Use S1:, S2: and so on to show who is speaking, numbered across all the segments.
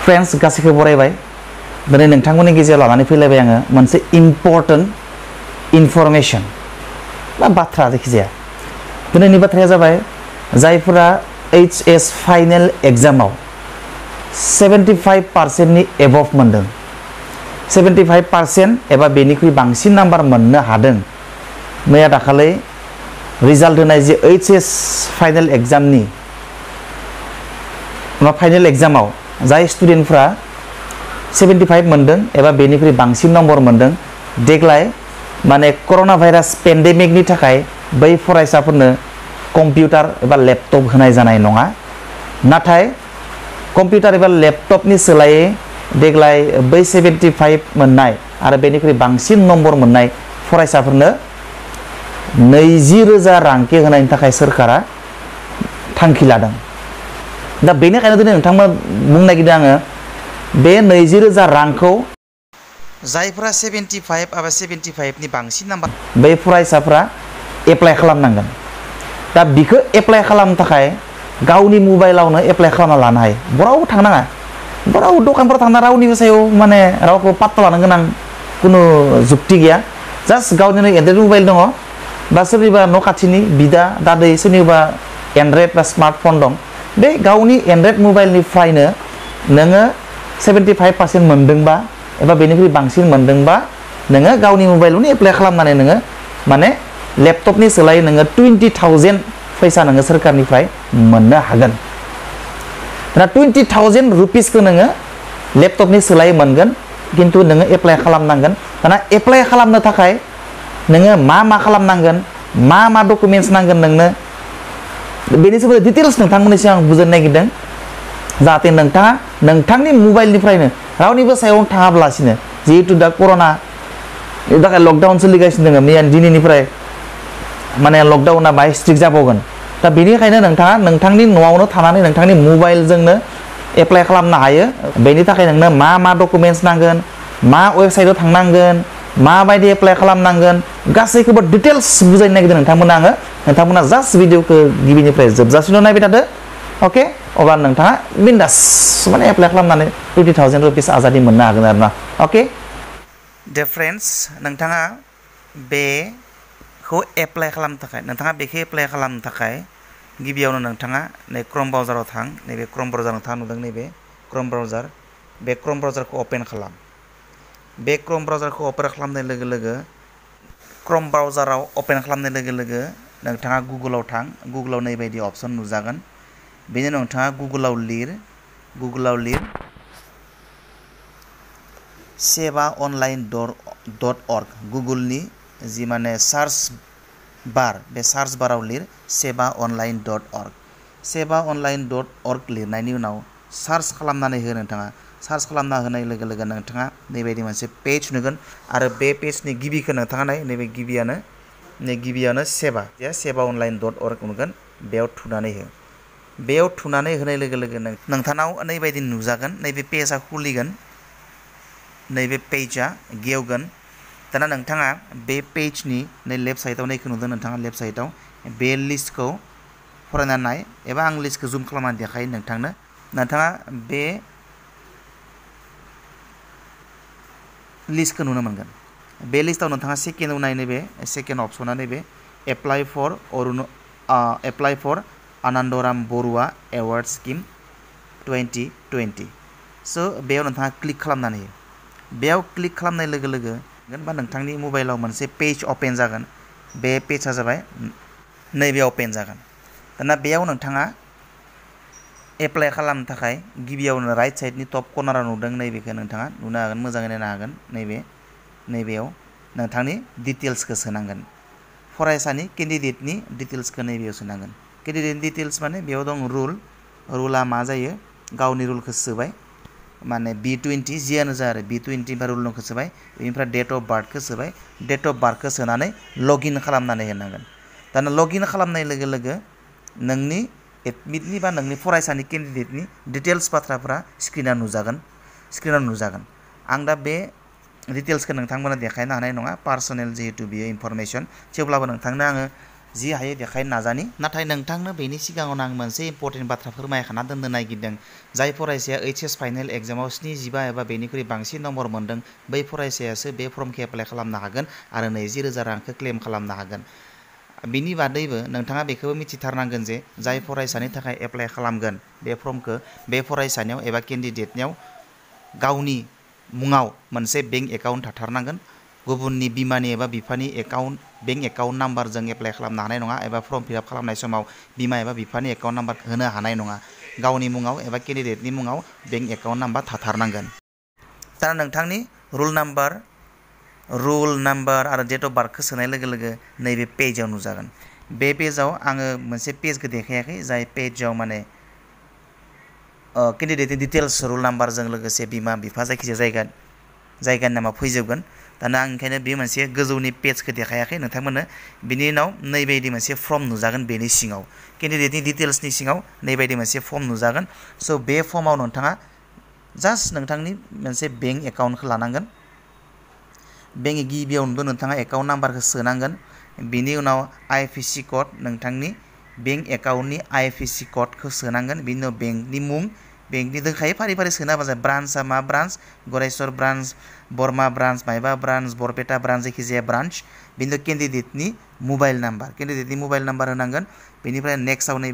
S1: friends गासैखौ बरायबाय दिनै नोंथांमोननि गेजेराव लानानै फैलायबाय आङो मोनसे इम्पर्टेन्ट इनफरमेशन बा बाथ्रा जायखिजाया दिनैनि बाथ्राया जाबाय जायफोरा HS फाइनेल एग्जामाव 75% नि एबभ मोनदों 75% एबा बेनिख्रुइ बांसिन नाम्बार मोननो हादों मैया दाखालै रिजाल्ट होनाय जे HS फाइनेल एग्जामनि फाइनेल एग्जामाव जाय स्टुडेन्टफ्रा 75 मोनदों एबा बेनिख्रुइ बांसिन नम्बर मोनदों देग्लाय माने कर'ना भाइरास पेन्डेमिकनि थाखाय बै फरायसाफोरनो कम्पिउटार एबा लेपटप होनाय जानाय नङा नाथाय कम्पिउटार एबा लेपटपनि सोलायै देग्लाय बै 75 मोननाय आरो बेनिख्रुइ बांसिन नम्बर मोननाय फरायसाफोरनो 20,000 रांके होनायनि थाखाय सोरखारा थांखि लादों दा बेनिखायनो दिनै नोंथांमोन बुंनो नागिरदों आङो बे 20,000 रांखौ जायफ्रा 75 आरो 75 नि बांसिन नाम्बार बै फरायसाफ्रा एप्लाइ खालामनांगोन दा बिखौ एप्लाइ खालामनो थाखाय गावनि मबाइलावनो एप्लाइ खालामना लानो हायो बरावबो थांनाङा बरावबो दखानफोराव थांना रावनिबो सायाव माने रावखौ पात्ता लानो गोनां कुनु जुक्ति गैया जास्ट गावनिनो एन्ड्रइड मबाइल दङ बा सोरनिबा न' खाथिनि बिदा दादै सोरनिबा एन्ड्रइड बा स्मार्टफन दं बे गावनि एन्ड्रइड मबाइलनिफ्रायनो नोङो 75% मोनदोंबा एबा बेनिख्रुइ बांसिन मोनदोंबा नोङो गावनि मबाइलावनो एप्लाइ खालामनानै नोङो माने लेपटपनि सोलायै नोङो 20,000 फैसा नोङो सोरखारनिफ्राय मोननो हागोन दा 20,000 रुपिसखौ नोङो लेपटपनि सोलायै मोनगोन किन्तु नोङो एप्लाइ खालामनांगोन दाना एप्लाइ खालामनो थाखाय नोङो मा खालामनांगोन मा डकुमेन्टस नांगोन नोंनो बेनि सोमोन्दै डिटेल्स नोंथांमोननि सिगां बुजायनो नागिरदों जाहाथे नोंथाङा नोंथांनि मबाइलनिफ्रायनो रावनिबो सायाव थाङाब्लासिनो जिहेतु दा कर'ना थाखाय लकडाउन सोलिगासिनो दङ मैया दिनैनिफ्राय माने लकडाउना बाहाय स्ट्रिक्ट जाबावगोन दा बेनिखायनो नोंथाङा नोंथांनि न'आवनो थानानै नोंथांनि मबाइलजोंनो एप्लाइ खालामनो हायो बेनि थाखाय नोंनो मा डकुमेन्टस नांगोन मा वेबसाइटआव थांनांगोन माबायदि एप्लाइ खालामनांगोन गासैखौबो डिटेल्स बुजायनो नागिरदों नोंथांमोना जास्ट भिडिअखौ गिबिनिफ्राय जोबजासिम नायबाय थादो अके अब्ला नोंथाङा बिन्दास माने एप्लाइ खालामनानै 20,000 रुपिस आजादि मोननो हागोन आरोना अके डियर फ्रेन्ड्स नोंथाङा बेखौ एप्लाइ खालामनो थाखाय गिबियावनो नोंथाङा नै क्रोम ब्राउजाराव थां नैबे क्रोम ब्राउजाराव नोंथाङा नुदों नैबे क्रोम ब्राउजार बे क्रोम ब्राउजारखौ अपेन खालाम बे क्रोम ब्राउजारखौ अपेन खालामनाय लोगो लोगो क्रोम ब्राउजाराव अपेन खालामनाय लोगो लोगो नोंथाङा गुगोलाव थां गुगोलाव नैबायदि अपसन नुजागोन बेनि उनाव नोंथाङा गुगोलाव लिर sevaonline.org गुगोलनि जि माने सार्च बार बे सार्च बाराव लिर sevaonline.org sevaonline.org लिरनायनि उनाव सार्च खालामनानै हो नोंथाङा सार्च खालामना होनाय लोगो लोगो नोंथाङा नैबायदि मोनसे पेज नुगोन आरो बे पेजनि गिबिखौ नोंथाङा नैबे गिबियानो sevaonline.org नुगोन बेयाव थुनानै हो बेयाव थुनानै होनाय लोगो लोगो नोंथांनाव नैबायदि नुजागोन नैबे पेजआ खुलिगोन नैबे पेजआ गेवगोन दाना नोंथाङा बे पेजनि नै लेफ्ट साइडआव नैखौ नुदों नोंथाङा लेफ्ट साइडआव बे लिस्टखौ फरायनानै नाय एबा आं लिस्टखौ जुम खालामनानै देखायो नोंथाङा बे लिस्टखौ नुनो मोनगोन बे लिस्टआव नोंथाङा सेकेन्डआव नाय नैबे सेकेन्ड अपसना नैबे apply for Anandaram Barua award scheme 2020 स' बेयाव नोंथाङा क्लिक खालामनानै हो बेयाव क्लिक खालामनाय लोगो लोगो बा नोंथांनि मबाइलाव मोनसे पेज अपेन जागोन बे पेजआ जाबाय नैबे अपेन जागोन दाना बेयाव नोंथाङा एप्लाइ खालामनो थाखाय गिबियावनो राइट साइडनि टप कर्नाराव नुदों नैबेखौ नोंथाङा नुनो हागोन मोजाङै नायनो हागोन नैबेयाव नोंथांनि डिटेल्सखौ सोनांगोन फरायसानि केन्डिडेटनि डिटेल्सखौ नैबेयाव सोनांगोन केन्डिडेट डिटेल्स माने बेयाव दं रुला मा जायो गावनि रुलखौ सोबाय माने B20 जियानो जा आरो B20 बा रुल नंखौ सोबाय बेनिफ्राय डेट अफ बार्थखौ सोबाय डेट अफ बार्थखौ सोनानै लगइन खालामनानै होनांगोन दाना लगइन खालामनाय लोगो लोगो नोंनि एडमिटनि बा नोंनि फरायसानि केन्डिडेटनि डिटेल्स बाथ्राफोरा स्क्रिनाव नुजागोन आं दा बे डिटेल्सखौ नोंथांमोना देखायनो हानाय नङा पार्सनेल जिहेतु बियो इनफरमेशन थेवब्लाबो नोंथांनो आङो जि हायो बेखायनो नाजानि नाथाय नोंथांनो बेनि सिगाङावनो आं मोनसे इम्पर्टेन्ट बाथ्रा फोरमायखाना दोननो नागिरदों जाय फरायसाया HS फाइनाल एग्जामाव 75 एबा बेनिख्रुइ बांसिन नम्बर मोनदों बै फरायसायासो बे फर्मखौ एप्लाइ खालामनो हागोन आरो 20,000 रांखौ क्लेम खालामनो हागोन बिनि बादैबो नोंथाङा बेखौबो मिथिथारनांगोन जे जाय फरायसानि थाखाय एप्लाइ खालामगोन बे फर्मखौ बे फरायसानियाव एबा केन्डिडेटनियाव गावनि मुङाव मोनसे बेंक एकाउन्ट थाथारनांगोन गुबुननि बिमानि एबा बिफानि एकाउन्ट बेंक एकाउन्ट नाम्बारजों एप्लाइ खालामनो हानाय नङा एबा फर्म फिलआप खालामनाय समाव बिमा एबा बिफानि एकाउन्ट नाम्बार होनो हानाय नङा गावनि मुङाव एबा केन्डिडेटनि मुङाव बेंक एकाउन्ट नाम्बार थाथारनांगोन दा नोंथांनि रुल नाम्बार आरो डेट अफ बार्थखौ सोनाय लोगो लोगो नैबे पेजाव नुजागोन बे पेजाव आङो मोनसे पेजखौ देखायाखै जाय पेजाव माने केन्डिडेटनि डिटेल्स रुल नाम्बारजों लोगोसे बिमा बिफा जायखिजाया जायगानि नामा फैजोबगोन दाना आं ओंखायनो बे मोनसे गोजौनि पेजखौ देखायाखै नोंथांमोननो बिनि उनाव नैबायदि मोनसे फर्म नुजागोन बेनि सिङाव केन्डिडेटनि डिटेल्सनि सिङाव नैबायदि मोनसे फर्म नुजागोन स' बे फर्माव नोंथाङा जास्ट नोंथांनि मोनसे बेंक एकाउन्टखौ लानांगोन बेंक गिबियावनोबो नोंथाङा एकाउन्ट नाम्बारखौ सोनांगोन बिनि उनाव IFSC क'ड नोंथांनि बेंक एकाउन्टनि IFSC क'डखौ सोनांगोन बिनि उनाव बेंकनि मुं बेंकनि दोनखायो फारि फारि सोना होबा जाबाय ब्रान्चआ मा ब्रान्च गरेस्वर ब्रान्च बरमा ब्रान्च मायबा ब्रान्च बरपेटा ब्रान्च जायखिजाया ब्रान्च बिनि उनाव केन्डिडेटनि मबाइल नाम्बार होनांगोन बेनिफ्राय नेक्स्टआव नै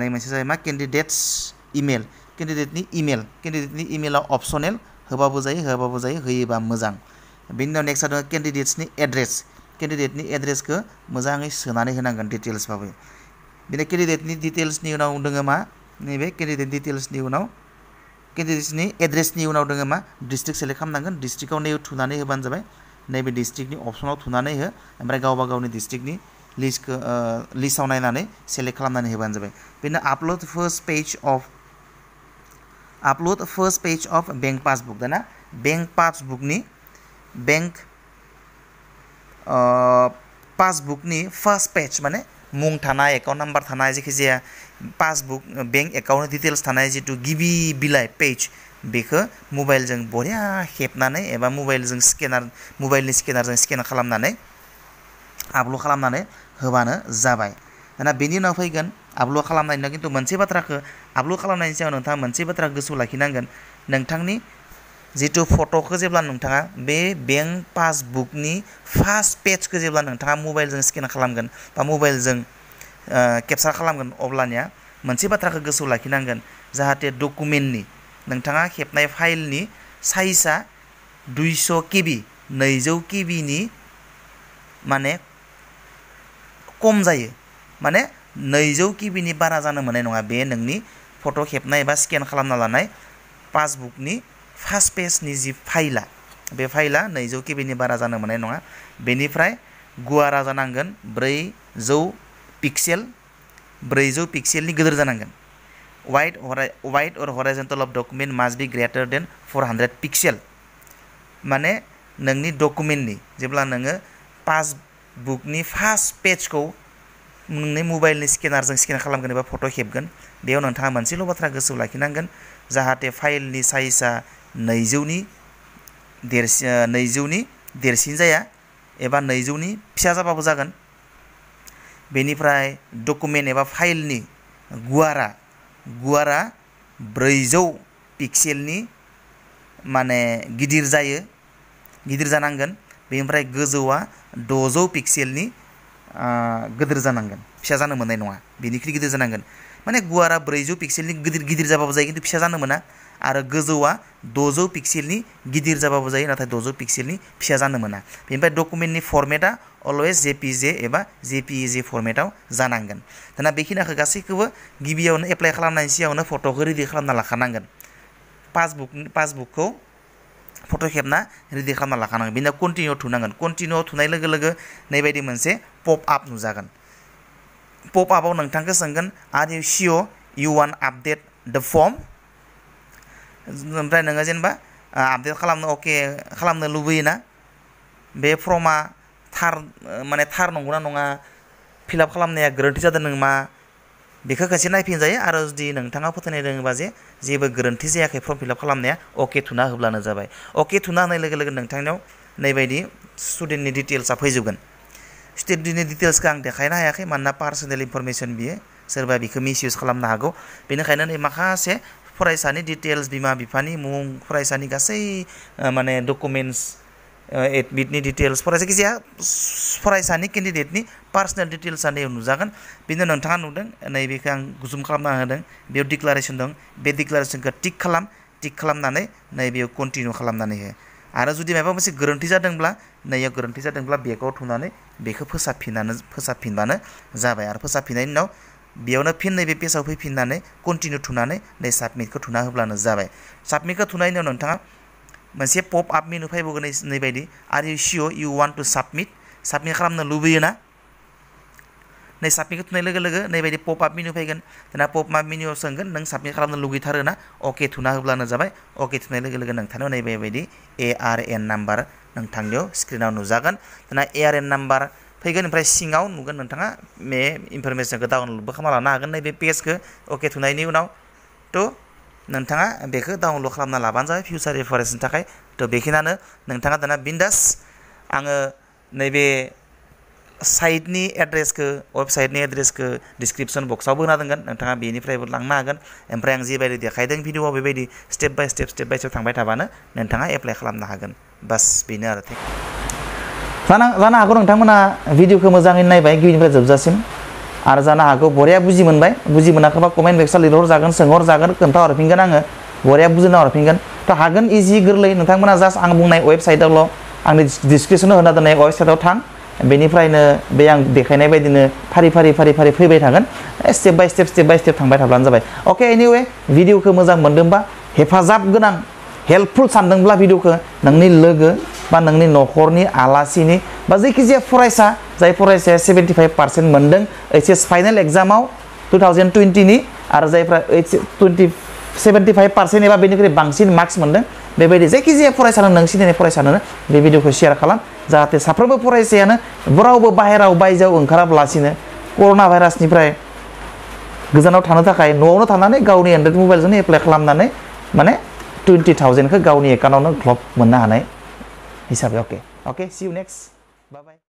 S1: मोनसे जाबाय मा केन्डिडेट्स इमेल केन्डिडेटनि इमेलाव अप्सनेल होबाबो जायो होआबाबो जायो होयोबा मोजां बेनि उनाव नेक्स्ट जादों केन्डिडेट्सनि केन्डिडेटनि एड्रेसखौ मोजाङै सोनानै होनांगोन डिटेल्सबाबो बिदिनो केन्डिडेटनि डिटेल्सनि उनाव दोङो मा नैबे केन्डिडेट डिटेल्सनि उनाव केन्डिडेट्सनि एड्रेसनि उनाव दोङो मा डिस्ट्रिक्ट सेलेक्ट खालामनांगोन डिस्ट्रिक्टआव नैबे थुनानै होबानो जाबाय नैबे डिस्ट्रिक्टनि अप्सनाव थुनानै हो ओमफ्राय गावबा गावनि डिस्ट्रिक्टनि लिस्टआव नायनानै सेलेक्ट खालामनानै होबानो जाबाय बिदिनो upload first page of bank passbook दाना बेंक पासबुकनि फार्स्ट पेज माने मुं थानाय एकाउन्ट नाम्बार थानाय जायखिजाया पासबुक बेंक एकाउन्ट डिटेल्स थानाय जितु गिबि बिलाइ पेज बेखौ मबाइलजों बरिया खेबनानै एबा मबाइलनि स्केनारजों स्केन खालामनानै आपल'ड खालामनानै होबानो जाबाय दाना बेनि उनाव फैगोन आपल'ड खालामनायनि उनाव खिन्थु मोनसे बाथ्राखौ आपल'ड खालामनायनि सायाव नोंथाङा मोनसे बाथ्रा गोसोआव लाखिनांगोन नोंथांनि जितु फट'खौ जेब्ला नोंथाङा बे बेंक पासबुकनि फार्स्ट पेजखौ जेब्ला नोंथाङा मबाइलजों स्केन खालामगोन बा मबाइलजों केपचार खालामगोन अब्लानिया मोनसे बाथ्राखौ गोसोआव लाखिनांगोन जाहाथे डकुमेन्टनि नोंथाङा खेबनाय फाइलनि साइजआ 200 KB 200 KBनि माने खम जायो माने 200 KBनि बारा जानो मोननाय नङा बे नोंनि फट' खेबनाय एबा स्केन खालामना लानाय पासबुकनि फार्स्ट पेजनि जि फाइला बे फाइला 200 KBनि बारा जानो मोननाय नङा बेनिफ्राय गुवारा जानांगोन 400 पिक्सेलनि गिदिर जानांगोन wide or horizontal of document must be greater than 400 pixel माने नोंनि डकुमेन्टनि जेब्ला नोङो पासबुकनि फार्स्ट पेजखौ नोंनि मबाइलनि स्केनारजों स्केन खालामगोन एबा फट' खेबगोन बेयाव नोंथाङा मोनसेल' बाथ्रा गोसोआव लाखिनांगोन जाहाथे फाइलनि साइजआ 200नि देरसिन जाया एबा 200नि फिसा जाबाबो जागोन बेनिफ्राय डकुमेन्ट एबा फाइलनि गुवारा 400 पिक्सेलनि माने गिदिर जानांगोन बेनिफ्राय गोजौआ 600 पिक्सेलनि गिदिर जानांगोन फिसा जानो मोननाय नङा बेनिख्रुइ गिदिर जानांगोन माने गुवारा 400 पिक्सेलनि गिदिर जाबाबो जायो खिन्थु फिसा जानो मोना आरो गोजौआ 600 पिक्सेलनि गिदिर जाबाबो जायो नाथाय 600 पिक्सेलनि फिसा जानो मोना बेनिफ्राय डकुमेन्टनि फर्मेटआ अलवेज JPG एबा JPEG फर्मेटाव जानांगोन दाना बेखिनिखौ गासैखौबो गिबियावनो एप्लाइ खालामनायनि सिगाङावनो फट'खौ रेडि खालामना लाखानांगोन पासबुकखौ फट' खेबना रेडि खालामना लाखानांगोन बेनि उनाव कन्टिनिउ थुनांगोन कन्टिनिउ थुनाय लोगो लोगो नैबायदि मोनसे पप आप नुजागोन पप आपआव नोंथांखौ सोंगोन are you sure you want update the form ओमफ्राय नोङो जेनेबा आपडेट खालामनो लुबैयोना बे फर्मा थार नंगौना नङा फिलआप खालामनाया गोरोन्थि जादों नामा बेखौ खनसे नायफिनजायो आरो जुदि नोंथाङा फोथायनाय दङबा जे जेबो गोरोन्थि जायाखै फर्म फिलआप खालामनाया अके थुना होब्लानो जाबाय अके थुना होनाय लोगो लोगो नोंथांनियाव नैबायदि स्टुडेन्टनि डिटेल्सआ फैजोबगोन स्टुडेन्टनि डिटेल्सखौ आं देखायनो हायाखै मानोना पार्सनेल इनफरमेसन बियो सोरबा बिखौ मिसइउज खालामनो हागौ बेनिखायनो नै माखासे फरायसानि डिटेल्स बिमा बिफानि मुं फरायसानि गासै माने डकुमेन्ट्स एडमिटनि डिटेल्स फरायसाखिजाया फरायसानि केन्डिडेटनि पार्सनेल डिटेल्सआ नै नुजागोन बेनो नोंथाङा नुदों नैबेखौ आं जुम खालामना होदों बेयाव डिक्लारेसन दं बे डिक्लारेसनखौ टिक खालामनानै नैबेयाव कन्टिनिउ खालामनानै हो आरो जुदि माबा मोनसे गोरोन्थि जादोंब्ला नैयाव गोरोन्थि जादोंब्ला बेगाव थुनानै बेखौ फोसाबफिनबानो जाबाय आरो फोसाबफिननायनि उनाव बेयावनो फिन नैबे पेजाव फैफिननानै कन्टिनिउ थुनानै नै साबमिटखौ थुना होब्लानो जाबाय साबमिटखौ थुनायनि उनाव नोंथाङा मोनसे पप आप मेनु फैबावगोन नैबायदि are you sure you want to submit खालामनो लुबैयोना नै साबमिटखौ थुनाय लोगो लोगो नैबायदि पप आप मेनु फैगोन दाना पप आप मेनुआव सोंगोन नों साबमिट खालामनो लुगैथारोना अके थुना होब्लानो जाबाय अके थुनाय लोगो लोगो नोंथांनाव नैबेबायदि ARN नाम्बार नोंथांनियाव स्क्रिनाव नुजागोन दाना ARN नाम्बार फैगोन ओमफ्राय सिङाव नुगोन नोंथाङा बे इनफरमेसनखौ डाउनलडबो खालामना लानो हागोन नैबे पेजखौ अके थुनायनि उनाव थ' नोंथाङा बेखौ डाउनलड खालामना लाबानो जाबाय फिउचार रेफारेन्सनि थाखाय थ' बेखिनियानो नोंथाङा दाना बिन्दास आङो नैबे साइटनि एड्रेसखौ वेबसाइटनि एड्रेसखौ डिसक्रिपसन बक्सआवबो होना दोनगोन नोंथाङा बेनिफ्रायबो लांनो हागोन ओमफ्राय आं जिबायदि देखायदों भिडिअआव बेबायदि स्टेप बाय स्टेप थांबाय थाबानो नोंथाङा एप्लाइ खालामनो हागोन बास बेनो आरो जानो हागौ नोंथांमोना भिडिअखौ मोजाङै नायबाय गिबिनिफ्राय जोबजासिम आरो जानो हागौ बरिया बुजि मोनबाय बुजि मोनाखैबा कमेन्ट बक्सआव लिरहरजागोन सोंहरजागोन खोन्थाहरफिनगोन आङो बरिया बुजिना हरफिनगोन थ' हागोन इजि गोरलै नोंथांमोना जास्ट आं बुंनाय वेबसाइटआवल' आंनि डिसक्रिपसनाव होना दोननाय वेबसाइटआव थां बेनिफ्रायनो बे आं देखायनाय बायदिनो फारि फैबाय थागोन स्टेप बाय स्टेप थांबाय थाब्लानो जाबाय अके एनिवे भिडिअखौ मोजां मोनदोंबा हेफाजाब गोनां हेल्पफुल सानदोंब्ला भिडिअखौ नोंनि लोगो बा नोंनि न'खरनि आलासिनि बा जायखिजाया फरायसा जाय फरायसाया 75% मोनदों HS फाइनाल एग्जामाव 2020नि आरो जायफ्रा 75% एबा बेनिख्रुइ बांसिन मार्क्स मोनदों बेबायदि जायखिजाया फरायसानो नों सिनायनाय फरायसानो बे भिडिअखौ शेयार खालाम जाहाथे साफ्रोमबो फरायसायानो रावबो बायजोआव ओंखाराब्लासिनो कर'ना भाइरासनिफ्राय गोजानाव थानो थाखाय न'आवनो थानानै गावनि एन्ड्रइड मबाइलजोंनो एप्लाइ खालामनानै माने 20,000खौ गावनि एकाउन्टआवनो ग्लब मोननो हानाय हिसाबै अके सि इउ नेक्स्ट बाय बाय